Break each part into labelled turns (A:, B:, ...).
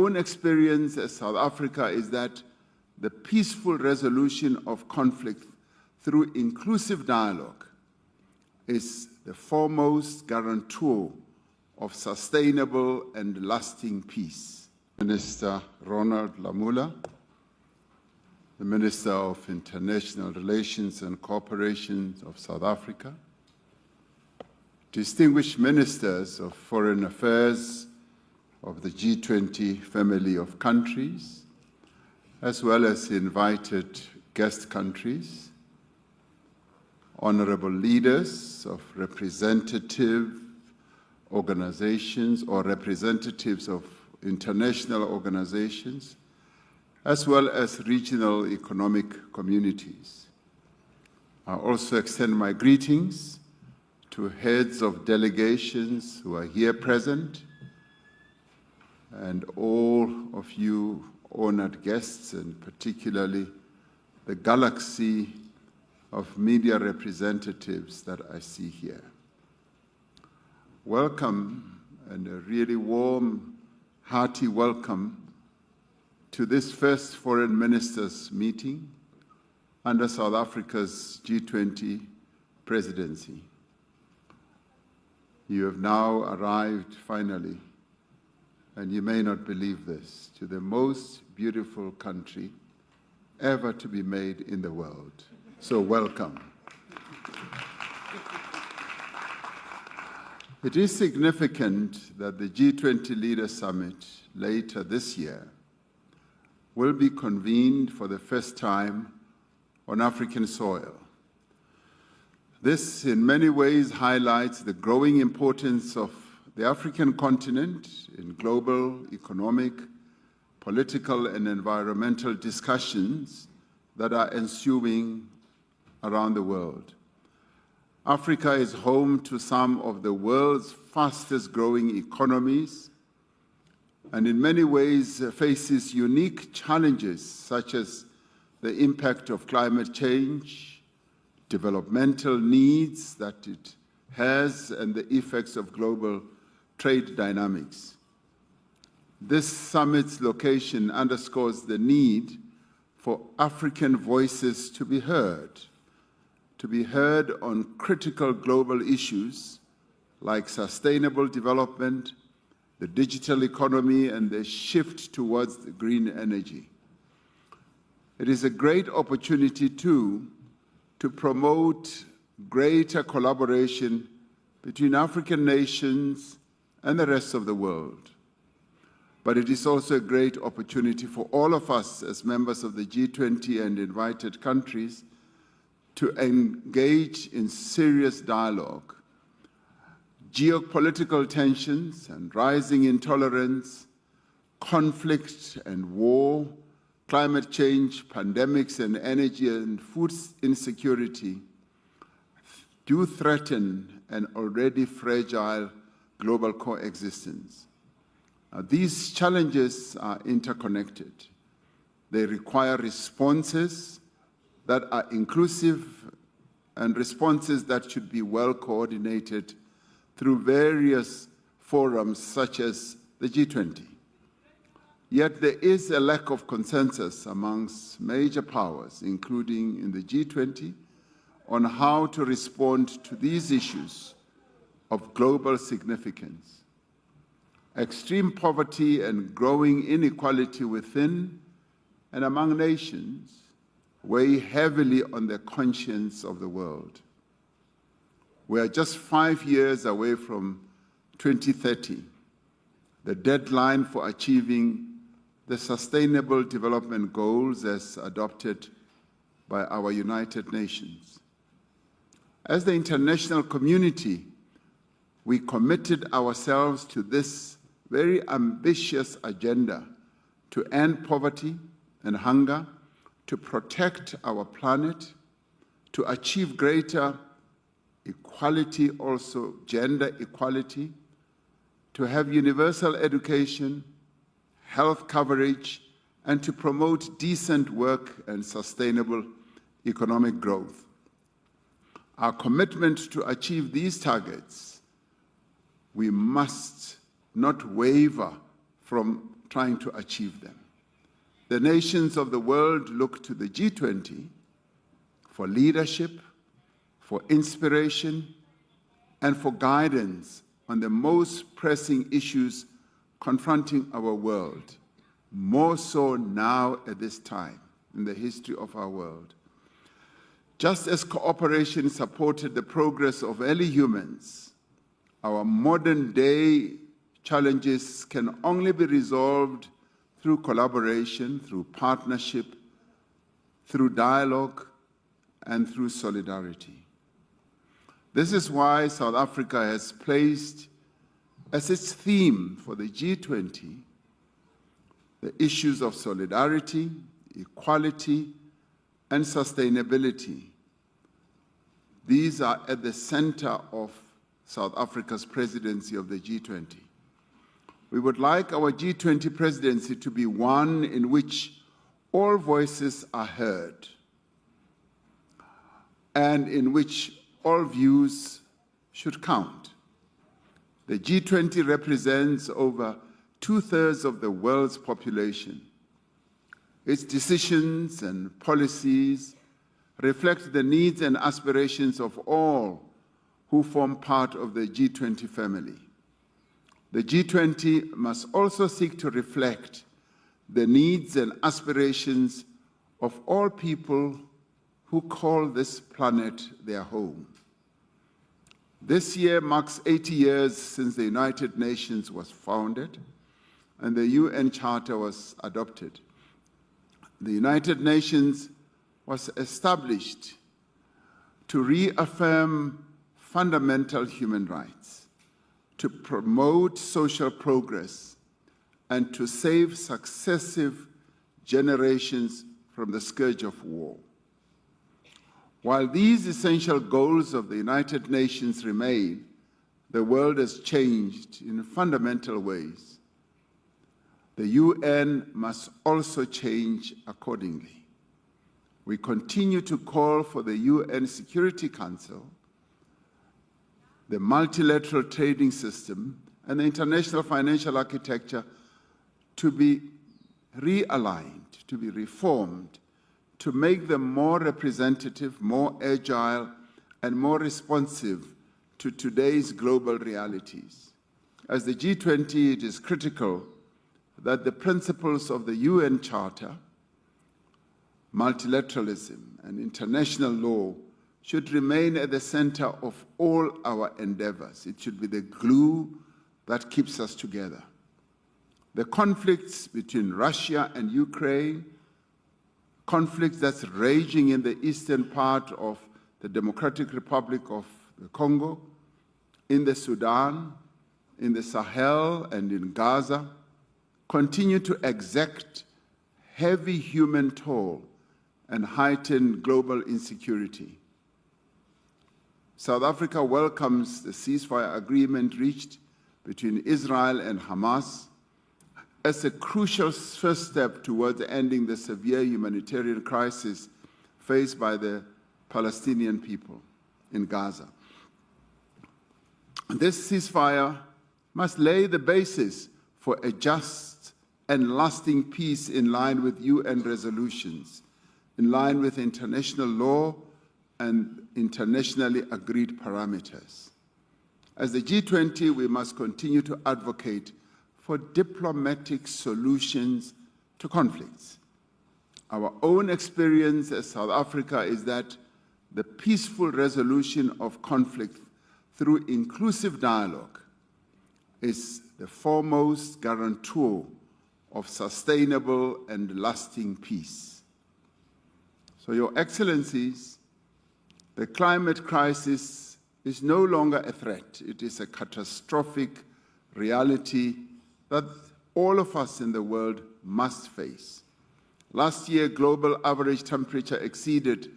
A: own experience as South Africa is that the peaceful resolution of conflict through inclusive dialogue is the foremost guarantor of sustainable and lasting peace. Minister Ronald Lamola, the Minister of International Relations and Cooperation of South Africa, distinguished ministers of foreign affairs of the G20 family of countries, as well as invited guest countries, honorable leaders of representative organizations or representatives of international organizations, as well as regional economic communities. I also extend my greetings to heads of delegations who are here present, and all of you honored guests, and particularly the galaxy of media representatives that I see here. Welcome, and a really warm, hearty welcome to this first foreign ministers meeting under South Africa's G20 presidency. You have now arrived finally, and you may not believe this, to the most beautiful country ever to be made in the world. So welcome. It is significant that the G20 Leaders Summit later this year will be convened for the first time on African soil. This in many ways highlights the growing importance of the African continent in global economic, political, and environmental discussions that are ensuing around the world. Africa is home to some of the world's fastest growing economies, and in many ways faces unique challenges such as the impact of climate change, developmental needs that it has, and the effects of global trade dynamics. This summit's location underscores the need for African voices to be heard on critical global issues like sustainable development, the digital economy, and the shift towards green energy. It is a great opportunity, too, to promote greater collaboration between African nations and the rest of the world. But it is also a great opportunity for all of us as members of the G20 and invited countries to engage in serious dialogue. Geopolitical tensions and rising intolerance, conflict and war, climate change, pandemics, and energy and food insecurity do threaten an already fragile global coexistence. These challenges are interconnected. They require responses that are inclusive and responses that should be well coordinated through various forums such as the G20. Yet there is a lack of consensus amongst major powers, including in the G20, on how to respond to these issues of global significance. Extreme poverty and growing inequality within and among nations weigh heavily on the conscience of the world. We are just 5 years away from 2030, the deadline for achieving the Sustainable Development Goals as adopted by our United Nations. As the international community, we committed ourselves to this very ambitious agenda to end poverty and hunger, to protect our planet, to achieve greater equality, also gender equality, to have universal education, health coverage, and to promote decent work and sustainable economic growth. Our commitment to achieve these targets, we must not waver from trying to achieve them. The nations of the world look to the G20 for leadership, for inspiration, and for guidance on the most pressing issues confronting our world, more so now at this time in the history of our world. Just as cooperation supported the progress of early humans, our modern-day challenges can only be resolved through collaboration, through partnership, through dialogue, and through solidarity. This is why South Africa has placed as its theme for the G20 the issues of solidarity, equality, and sustainability. These are at the center of South Africa's presidency of the G20. We would like our G20 presidency to be one in which all voices are heard and in which all views should count. The G20 represents over 2/3 of the world's population. Its decisions and policies reflect the needs and aspirations of all who form part of the G20 family. The G20 must also seek to reflect the needs and aspirations of all people who call this planet their home. This year marks 80 years since the United Nations was founded and the UN Charter was adopted. The United Nations was established to reaffirm fundamental human rights, to promote social progress, and to save successive generations from the scourge of war. While these essential goals of the United Nations remain, the world has changed in fundamental ways. The UN must also change accordingly. We continue to call for the UN Security Council, the multilateral trading system, and the international financial architecture to be realigned, to be reformed, to make them more representative, more agile, and more responsive to today's global realities. As the G20, it is critical that the principles of the UN Charter, multilateralism, and international law should remain at the center of all our endeavors. It should be the glue that keeps us together. The conflicts between Russia and Ukraine, conflicts that's raging in the eastern part of the Democratic Republic of the Congo, in the Sudan, in the Sahel, and in Gaza, continue to exact heavy human toll and heighten global insecurity. South Africa welcomes the ceasefire agreement reached between Israel and Hamas as a crucial first step towards ending the severe humanitarian crisis faced by the Palestinian people in Gaza. This ceasefire must lay the basis for a just and lasting peace in line with UN resolutions, in line with international law and internationally agreed parameters. As the G20, we must continue to advocate for diplomatic solutions to conflicts. Our own experience as South Africa is that the peaceful resolution of conflict through inclusive dialogue is the foremost guarantor of sustainable and lasting peace. So, Your Excellencies, the climate crisis is no longer a threat. It is a catastrophic reality that all of us in the world must face. Last year, global average temperature exceeded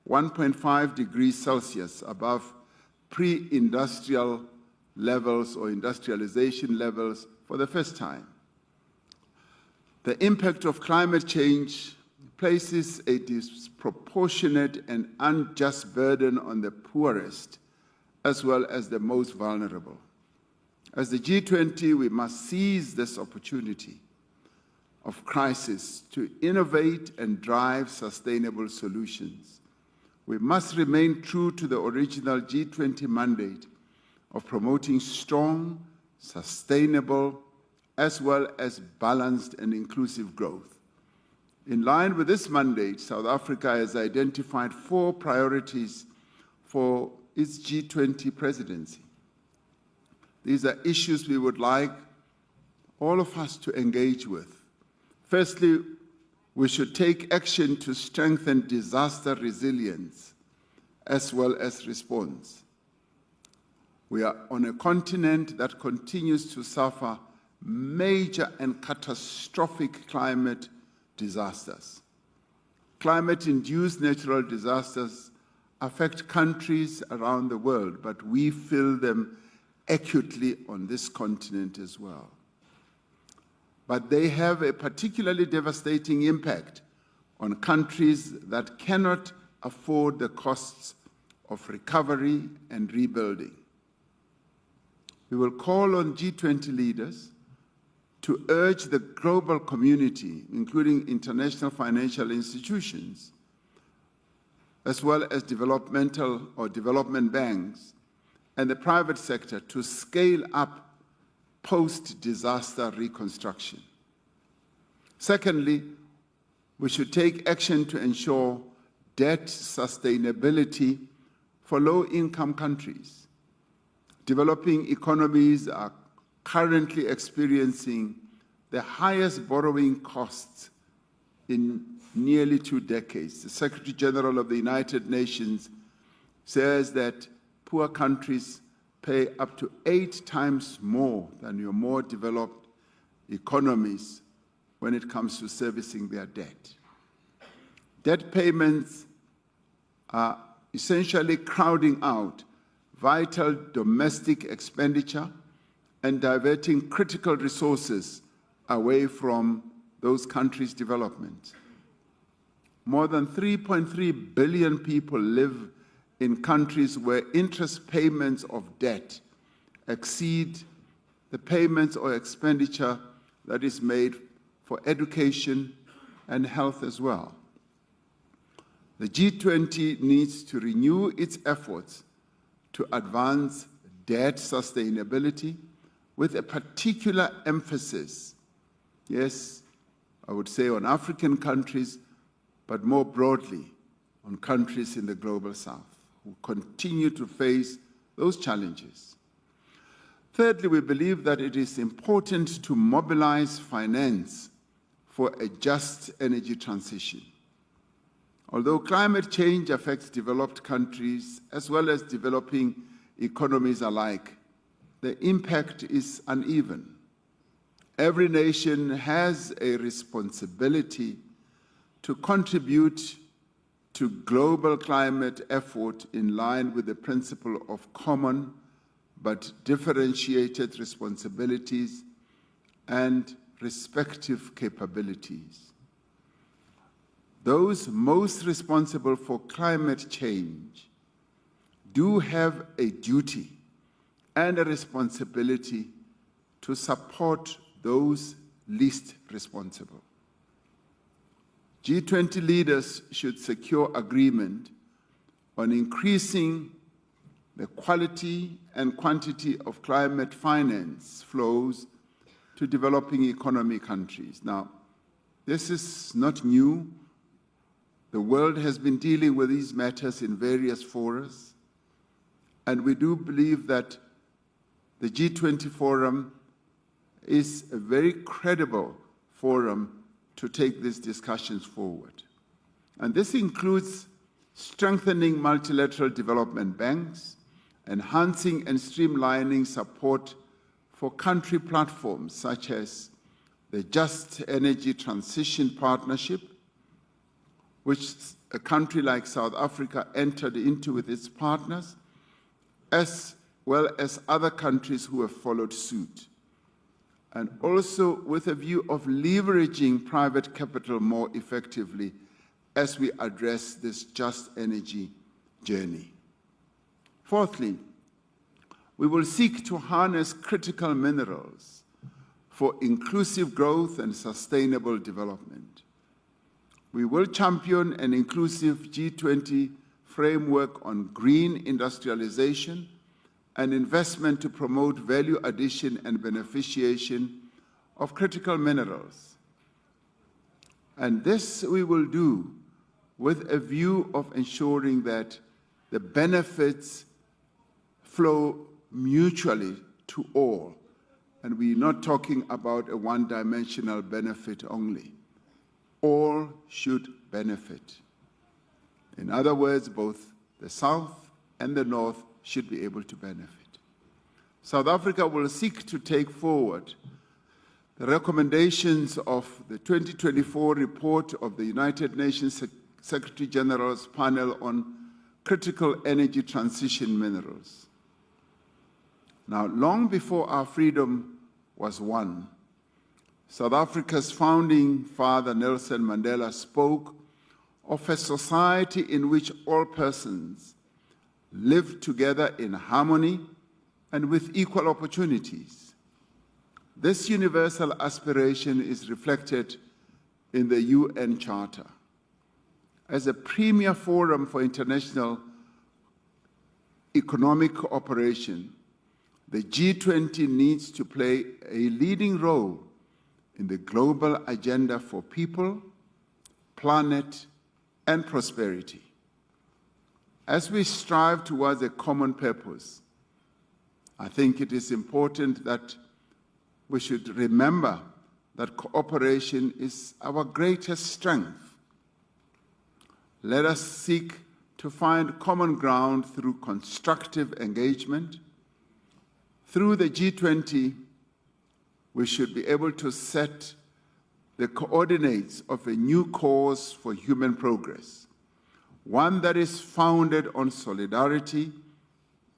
A: 1.5 degrees Celsius above pre-industrial levels or industrialization levels for the first time. The impact of climate change places a disproportionate and unjust burden on the poorest as well as the most vulnerable. As the G20, we must seize this opportunity of crisis to innovate and drive sustainable solutions. We must remain true to the original G20 mandate of promoting strong, sustainable, as well as balanced and inclusive growth. In line with this mandate, South Africa has identified 4 priorities for its G20 presidency. These are issues we would like all of us to engage with. Firstly, we should take action to strengthen disaster resilience as well as response. We are on a continent that continues to suffer major and catastrophic climate disasters. Climate-induced natural disasters affect countries around the world, but we feel them acutely on this continent as well. But they have a particularly devastating impact on countries that cannot afford the costs of recovery and rebuilding. We will call on G20 leaders to urge the global community, including international financial institutions, as well as developmental or development banks, and the private sector to scale up post-disaster reconstruction. Secondly, we should take action to ensure debt sustainability for low-income countries. Developing economies are currently experiencing the highest borrowing costs in nearly 2 decades. The Secretary General of the United Nations says that poor countries pay up to 8 times more than your more developed economies when it comes to servicing their debt. Debt payments are essentially crowding out vital domestic expenditure and diverting critical resources away from those countries' development. More than 3.3 billion people live in countries where interest payments of debt exceed the payments or expenditure that is made for education and health as well. The G20 needs to renew its efforts to advance debt sustainability with a particular emphasis, yes, I would say on African countries, but more broadly on countries in the global south who continue to face those challenges. Thirdly, we believe that it is important to mobilize finance for a just energy transition. Although climate change affects developed countries as well as developing economies alike, the impact is uneven. Every nation has a responsibility to contribute to global climate effort in line with the principle of common but differentiated responsibilities and respective capabilities. Those most responsible for climate change do have a duty and a responsibility to support those least responsible. G20 leaders should secure agreement on increasing the quality and quantity of climate finance flows to developing economy countries. Now, this is not new. The world has been dealing with these matters in various forums, and we do believe that the G20 forum is a very credible forum to take these discussions forward. And this includes strengthening multilateral development banks, enhancing and streamlining support for country platforms such as the Just Energy Transition Partnership, which a country like South Africa entered into with its partners, as well as other countries who have followed suit, and also with a view of leveraging private capital more effectively as we address this just energy journey. Fourthly, we will seek to harness critical minerals for inclusive growth and sustainable development. We will champion an inclusive G20 framework on green industrialization and investment to promote value addition and beneficiation of critical minerals. And this we will do with a view of ensuring that the benefits flow mutually to all. And we're not talking about a one-dimensional benefit only. All should benefit. In other words, both the South and the North should be able to benefit. South Africa will seek to take forward the recommendations of the 2024 report of the United Nations Secretary General's panel on critical energy transition minerals. Now, long before our freedom was won, South Africa's founding father, Nelson Mandela, spoke of a society in which all persons live together in harmony and with equal opportunities. This universal aspiration is reflected in the UN Charter. As a premier forum for international economic cooperation, the G20 needs to play a leading role in the global agenda for people, planet, and prosperity. As we strive towards a common purpose, I think it is important that we should remember that cooperation is our greatest strength. Let us seek to find common ground through constructive engagement. Through the G20, we should be able to set the coordinates of a new course for human progress, one that is founded on solidarity,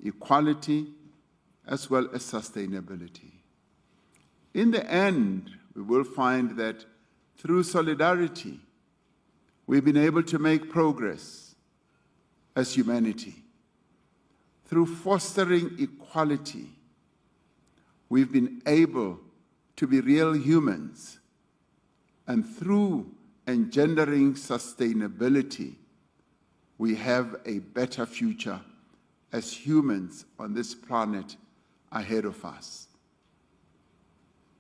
A: equality, as well as sustainability. In the end, we will find that through solidarity, we've been able to make progress as humanity. Through fostering equality, we've been able to be real humans. And through engendering sustainability, we have a better future as humans on this planet ahead of us.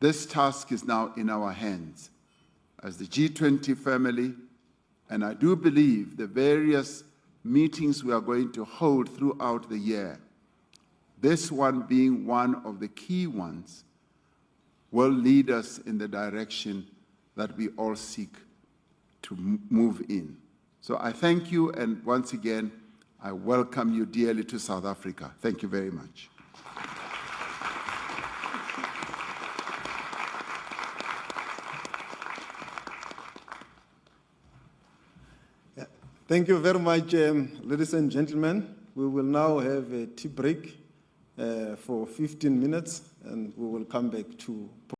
A: This task is now in our hands as the G20 family, and I do believe the various meetings we are going to hold throughout the year, this one being one of the key ones, will lead us in the direction that we all seek to move in. So I thank you, and once again, I welcome you dearly to South Africa. Thank you very much.
B: Thank you very much, ladies and gentlemen. We will now have a tea break for 15 minutes, and we will come back to